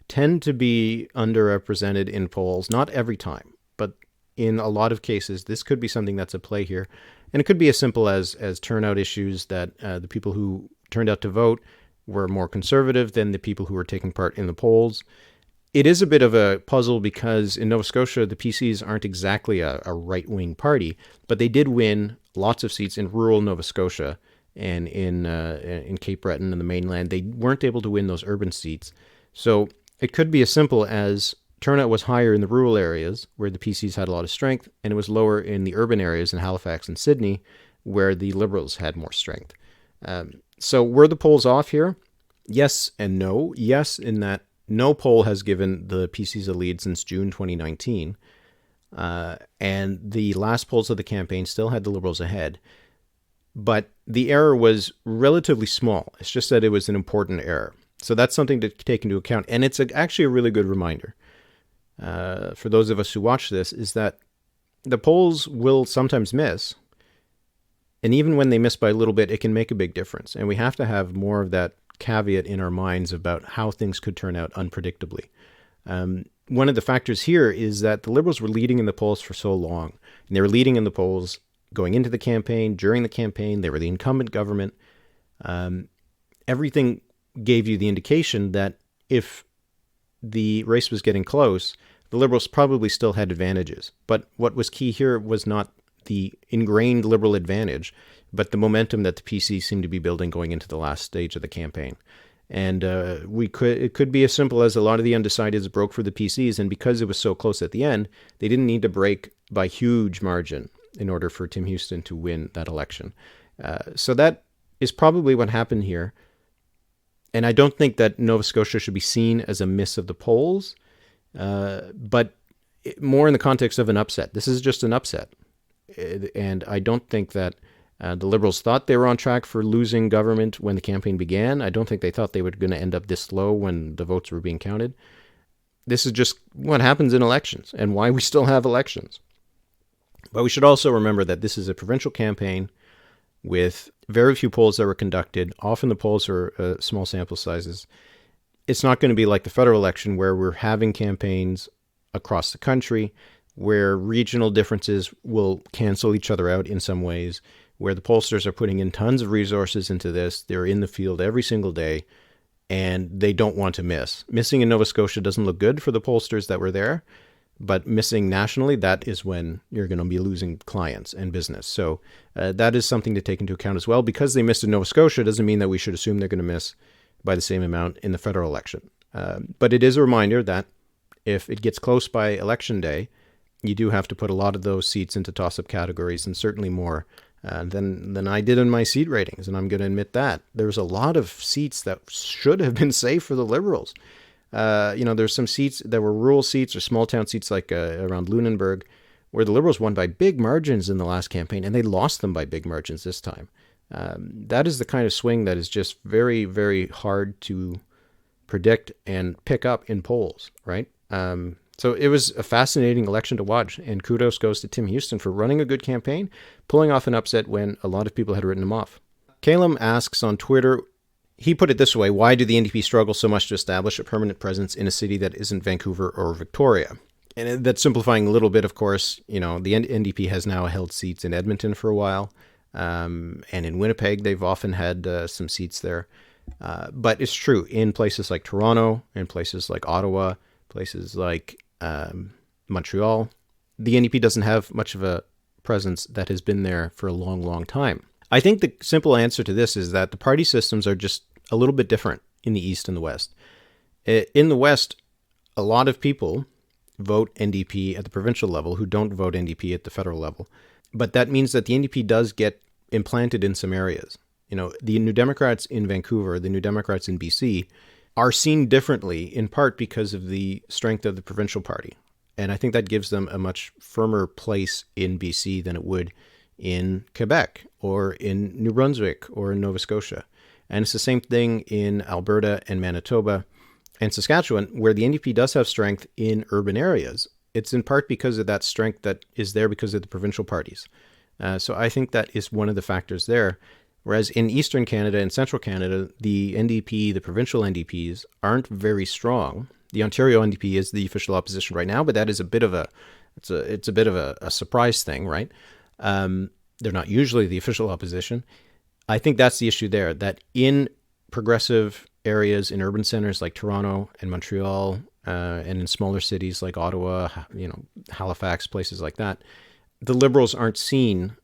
tend to be underrepresented in polls, not every time, but in a lot of cases, this could be something that's at play here. And it could be as simple as turnout issues, that the people who turned out to vote were more conservative than the people who were taking part in the polls. It is a bit of a puzzle because in Nova Scotia, the PCs aren't exactly a right-wing party, but they did win lots of seats in rural Nova Scotia and in Cape Breton and the mainland. They weren't able to win those urban seats. So it could be as simple as turnout was higher in the rural areas where the PCs had a lot of strength, and it was lower in the urban areas in Halifax and Sydney where the Liberals had more strength. So were the polls off here? Yes and no. Yes, in that no poll has given the PCs a lead since June 2019. And the last polls of the campaign still had the Liberals ahead. But the error was relatively small. It's just that it was an important error. So that's something to take into account. And it's actually a really good reminder for those of us who watch this, is that the polls will sometimes miss. And even when they miss by a little bit, it can make a big difference. And we have to have more of that caveat in our minds about how things could turn out unpredictably. One of the factors here is that the Liberals were leading in the polls for so long. And they were leading in the polls going into the campaign, during the campaign. They were the incumbent government. Everything gave you the indication that if the race was getting close, the Liberals probably still had advantages. But what was key here was not the ingrained Liberal advantage, but the momentum that the PC seemed to be building going into the last stage of the campaign. And it could be as simple as a lot of the undecideds broke for the PCs, and because it was so close at the end, they didn't need to break by huge margin in order for Tim Houston to win that election. So that is probably what happened here. And I don't think that Nova Scotia should be seen as a miss of the polls, but more in the context of an upset. This is just an upset. And I don't think that the Liberals thought they were on track for losing government when the campaign began. I don't think they thought they were going to end up this low when the votes were being counted. This is just what happens in elections and why we still have elections. But we should also remember that this is a provincial campaign with very few polls that were conducted. Often the polls are small sample sizes. It's not going to be like the federal election where we're having campaigns across the country, where regional differences will cancel each other out in some ways, where the pollsters are putting in tons of resources into this. They're in the field every single day, and they don't want to miss. Missing in Nova Scotia doesn't look good for the pollsters that were there, but missing nationally, that is when you're going to be losing clients and business. So that is something to take into account as well. Because they missed in Nova Scotia doesn't mean that we should assume they're going to miss by the same amount in the federal election. But it is a reminder that if it gets close by election day, you do have to put a lot of those seats into toss-up categories, and certainly more than I did in my seat ratings. And I'm going to admit that. There's a lot of seats that should have been safe for the Liberals. There's some seats that were rural seats or small town seats like around Lunenburg, where the Liberals won by big margins in the last campaign, and they lost them by big margins this time. That is the kind of swing that is just very, very hard to predict and pick up in polls, right? So it was a fascinating election to watch, and kudos goes to Tim Houston for running a good campaign, pulling off an upset when a lot of people had written him off. Calum asks on Twitter, he put it this way: why do the NDP struggle so much to establish a permanent presence in a city that isn't Vancouver or Victoria? And that's simplifying a little bit, of course. The NDP has now held seats in Edmonton for a while, and in Winnipeg, they've often had some seats there. But it's true in places like Toronto, in places like Ottawa, places like Montreal, the NDP doesn't have much of a presence that has been there for a long, long time. I think the simple answer to this is that the party systems are just a little bit different in the East and the West. In the West, a lot of people vote NDP at the provincial level who don't vote NDP at the federal level. But that means that the NDP does get implanted in some areas. The New Democrats in Vancouver, the New Democrats in BC, are seen differently, in part because of the strength of the provincial party. And I think that gives them a much firmer place in BC than it would in Quebec or in New Brunswick or in Nova Scotia. And it's the same thing in Alberta and Manitoba and Saskatchewan, where the NDP does have strength in urban areas. It's in part because of that strength that is there because of the provincial parties. So I think that is one of the factors there. Whereas in Eastern Canada and Central Canada, the NDP, the provincial NDPs, aren't very strong. The Ontario NDP is the official opposition right now, but that is a bit of a surprise thing, right? They're not usually the official opposition. I think that's the issue there, that in progressive areas, in urban centers like Toronto and Montreal, and in smaller cities like Ottawa, Halifax, places like that, the Liberals aren't seen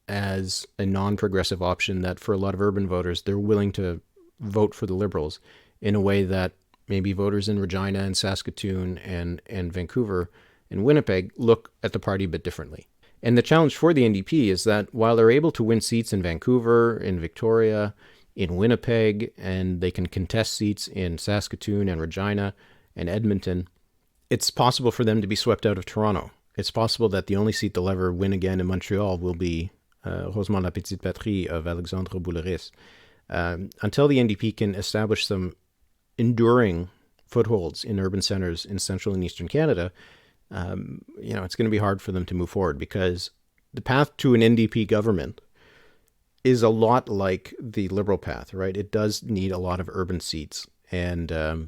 as a non-progressive option that for a lot of urban voters, they're willing to vote for the Liberals in a way that maybe voters in Regina and Saskatoon and Vancouver and Winnipeg look at the party a bit differently. And the challenge for the NDP is that while they're able to win seats in Vancouver, in Victoria, in Winnipeg, and they can contest seats in Saskatoon and Regina and Edmonton, it's possible for them to be swept out of Toronto. It's possible that the only seat they'll ever win again in Montreal will be Rosemont-la-Petite-Patrie of Alexandre Bouleris. Until the NDP can establish some enduring footholds in urban centers in central and eastern Canada, it's going to be hard for them to move forward, because the path to an NDP government is a lot like the Liberal path, right? It does need a lot of urban seats, and the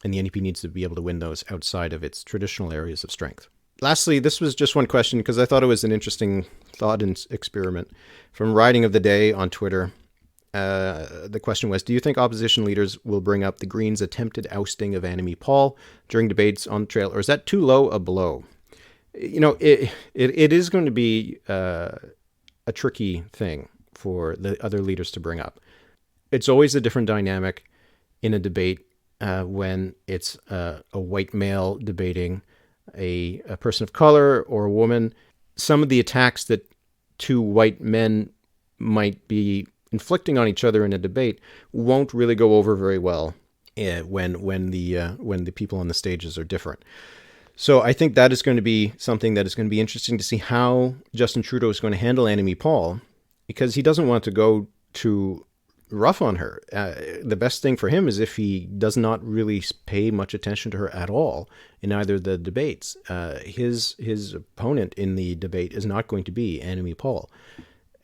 NDP needs to be able to win those outside of its traditional areas of strength. Lastly, this was just one question because I thought it was an interesting thought and experiment from Riding of the Day on Twitter. The question was, do you think opposition leaders will bring up the Greens' attempted ousting of Annamie Paul during debates on the trail, or is that too low a blow? It is going to be a tricky thing for the other leaders to bring up. It's always a different dynamic in a debate when it's a white male debating a person of color or a woman. Some of the attacks that two white men might be inflicting on each other in a debate won't really go over very well when the people on the stages are different. So I think that is going to be something that is going to be interesting to see how Justin Trudeau is going to handle Annamie Paul, because he doesn't want to go too rough on her. The best thing for him is if he does not really pay much attention to her at all in either the debates. His opponent in the debate is not going to be Annamie Paul.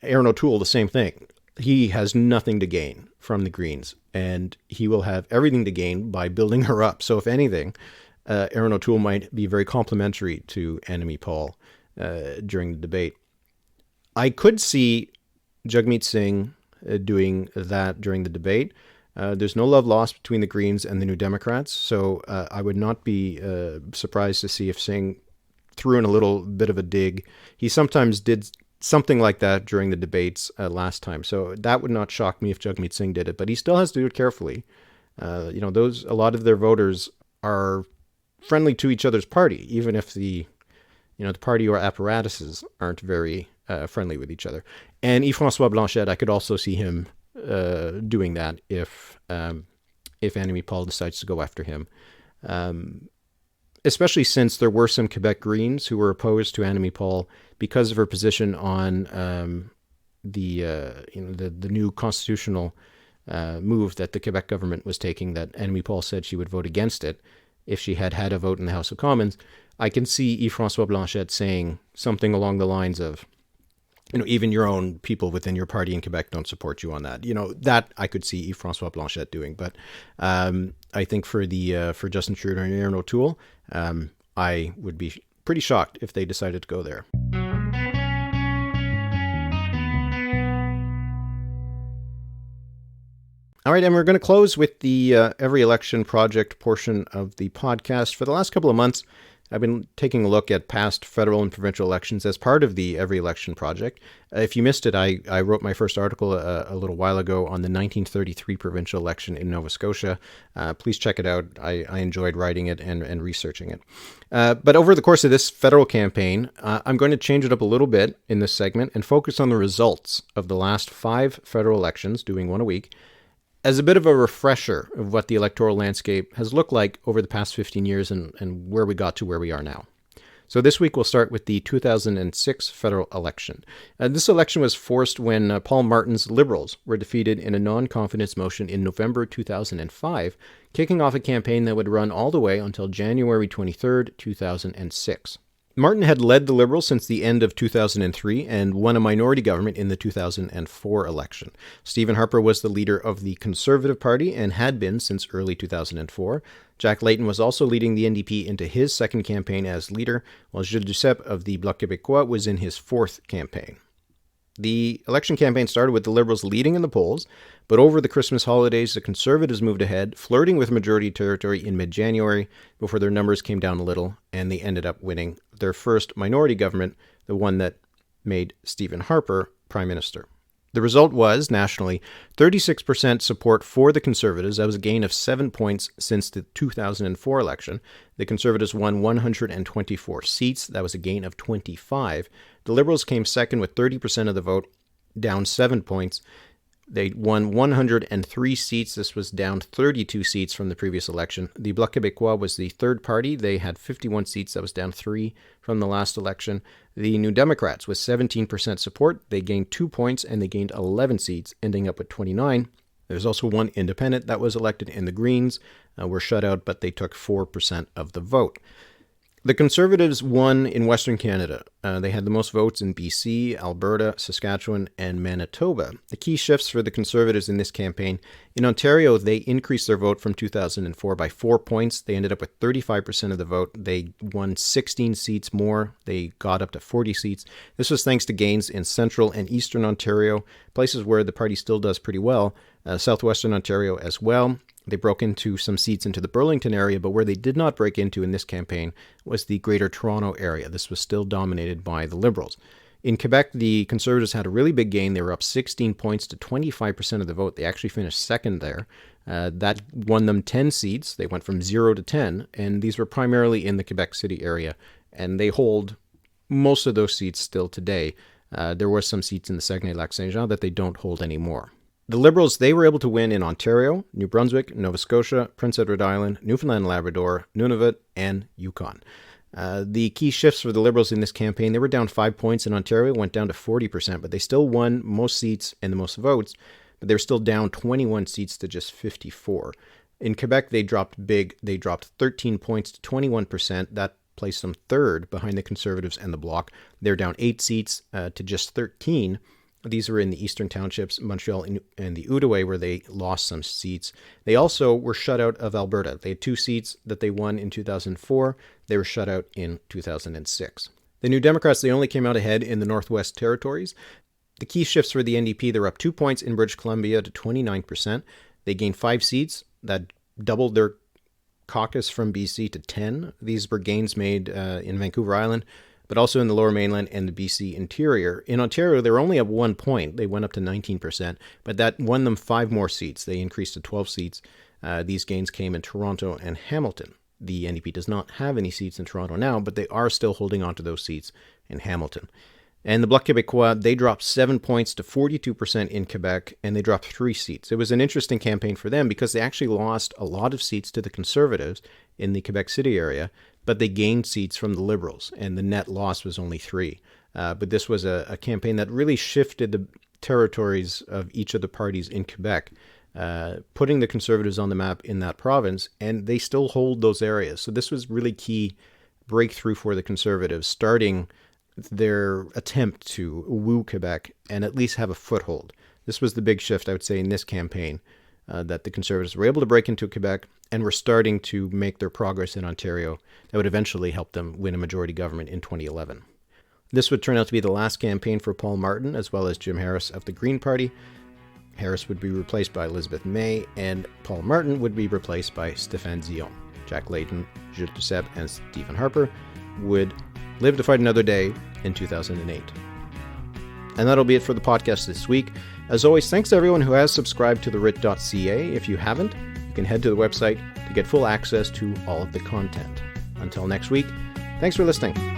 Aaron O'Toole, the same thing. He has nothing to gain from the Greens, and he will have everything to gain by building her up. So if anything, Aaron O'Toole might be very complimentary to Annamie Paul during the debate. I could see Jagmeet Singh doing that during the debate. There's no love lost between the Greens and the New Democrats, so I would not be surprised to see if Singh threw in a little bit of a dig. He sometimes did something like that during the debates last time, so that would not shock me if Jagmeet Singh did it, but he still has to do it carefully. A lot of their voters are friendly to each other's party, even if the party or apparatuses aren't very friendly with each other. And Yves-François Blanchet, I could also see him doing that if Annamie Paul decides to go after him. Especially since there were some Quebec Greens who were opposed to Annamie Paul because of her position on the new constitutional move that the Quebec government was taking, that Annamie Paul said she would vote against it if she had had a vote in the House of Commons. I can see Yves-François Blanchet saying something along the lines of, even your own people within your party in Quebec don't support you on that. That I could see Yves-François Blanchet doing. But I think for Justin Trudeau and Aaron O'Toole, I would be pretty shocked if they decided to go there. All right, and we're going to close with the Every Election Project portion of the podcast. For the last couple of months, I've been taking a look at past federal and provincial elections as part of the Every Election Project. If you missed it, I wrote my first article a little while ago on the 1933 provincial election in Nova Scotia. Please check it out. I enjoyed writing it and researching it. But over the course of this federal campaign, I'm going to change it up a little bit in this segment and focus on the results of the last 5 federal elections, doing one a week, as a bit of a refresher of what the electoral landscape has looked like over the past 15 years and where we got to where we are now. So this week we'll start with the 2006 federal election. This election was forced when Paul Martin's Liberals were defeated in a non-confidence motion in November 2005, kicking off a campaign that would run all the way until January 23rd, 2006. Martin had led the Liberals since the end of 2003 and won a minority government in the 2004 election. Stephen Harper was the leader of the Conservative Party and had been since early 2004. Jack Layton was also leading the NDP into his second campaign as leader, while Gilles Duceppe of the Bloc Québécois was in his fourth campaign. The election campaign started with the Liberals leading in the polls, but over the Christmas holidays, the Conservatives moved ahead, flirting with majority territory in mid-January before their numbers came down a little, and they ended up winning their first minority government, the one that made Stephen Harper Prime Minister. The result was, nationally, 36% support for the Conservatives. That was a gain of 7 points since the 2004 election. The Conservatives won 124 seats. That was a gain of 25. The Liberals came second with 30% of the vote, down 7 points. They won 103 seats. This was down 32 seats from the previous election. The Bloc Québécois was the third party. They had 51 seats. That was down 3 from the last election. The New Democrats, with 17% support, they gained 2 points and they gained 11 seats, ending up with 29. There's also one independent that was elected, and the Greens were shut out, but they took 4% of the vote. The Conservatives won in Western Canada. They had the most votes in BC, Alberta, Saskatchewan, and Manitoba. The key shifts for the Conservatives in this campaign: in Ontario, they increased their vote from 2004 by 4 points. They ended up with 35% of the vote. They won 16 seats more. They got up to 40 seats. This was thanks to gains in Central and Eastern Ontario, places where the party still does pretty well. Southwestern Ontario as well. They broke into some seats into the Burlington area, but where they did not break into in this campaign was the Greater Toronto area. This was still dominated by the Liberals. In Quebec, the Conservatives had a really big gain. They were up 16 points to 25% of the vote. They actually finished second there. That won them 10 seats. They went from 0 to 10, and these were primarily in the Quebec City area, and they hold most of those seats still today. There were some seats in the Saguenay-Lac-Saint-Jean that they don't hold anymore. The Liberals, they were able to win in Ontario, New Brunswick, Nova Scotia, Prince Edward Island, Newfoundland and Labrador, Nunavut, and Yukon. The key shifts for the Liberals in this campaign, they were down 5 points in Ontario, went down to 40%, but they still won most seats and the most votes, but they were still down 21 seats to just 54. In Quebec, they dropped big. They dropped 13 points to 21%. That placed them third behind the Conservatives and the Bloc. They're down 8 seats to just 13. These were in the eastern townships, Montreal and the Outaouais, where they lost some seats. They also were shut out of Alberta. They had 2 seats that they won in 2004. They were shut out in 2006. The New Democrats, they only came out ahead in the Northwest Territories. The key shifts for the NDP, they're up 2 points in British Columbia to 29%. They gained 5 seats. That doubled their caucus from BC to 10. These were gains made in Vancouver Island, but also in the Lower Mainland and the BC interior. In Ontario, they were only up 1 point. They went up to 19%, but that won them 5 more seats. They increased to 12 seats. These gains came in Toronto and Hamilton. The NDP does not have any seats in Toronto now, but they are still holding on to those seats in Hamilton. And the Bloc Québécois, they dropped 7 points to 42% in Quebec, and they dropped 3 seats. It was an interesting campaign for them because they actually lost a lot of seats to the Conservatives in the Quebec City area, but they gained seats from the Liberals, and the net loss was only 3. But this was a campaign that really shifted the territories of each of the parties in Quebec, putting the Conservatives on the map in that province, and they still hold those areas. So this was really key breakthrough for the Conservatives, starting their attempt to woo Quebec and at least have a foothold. This was the big shift, I would say, in this campaign, that the Conservatives were able to break into Quebec and were starting to make their progress in Ontario that would eventually help them win a majority government in 2011. This would turn out to be the last campaign for Paul Martin as well as Jim Harris of the Green Party. Harris would be replaced by Elizabeth May, and Paul Martin would be replaced by Stéphane Dion. Jack Layton, Gilles Duceppe, and Stephen Harper would live to fight another day in 2008. And that'll be it for the podcast this week. As always, thanks to everyone who has subscribed to the Writ.ca. If you haven't, you can head to the website to get full access to all of the content. Until next week, thanks for listening.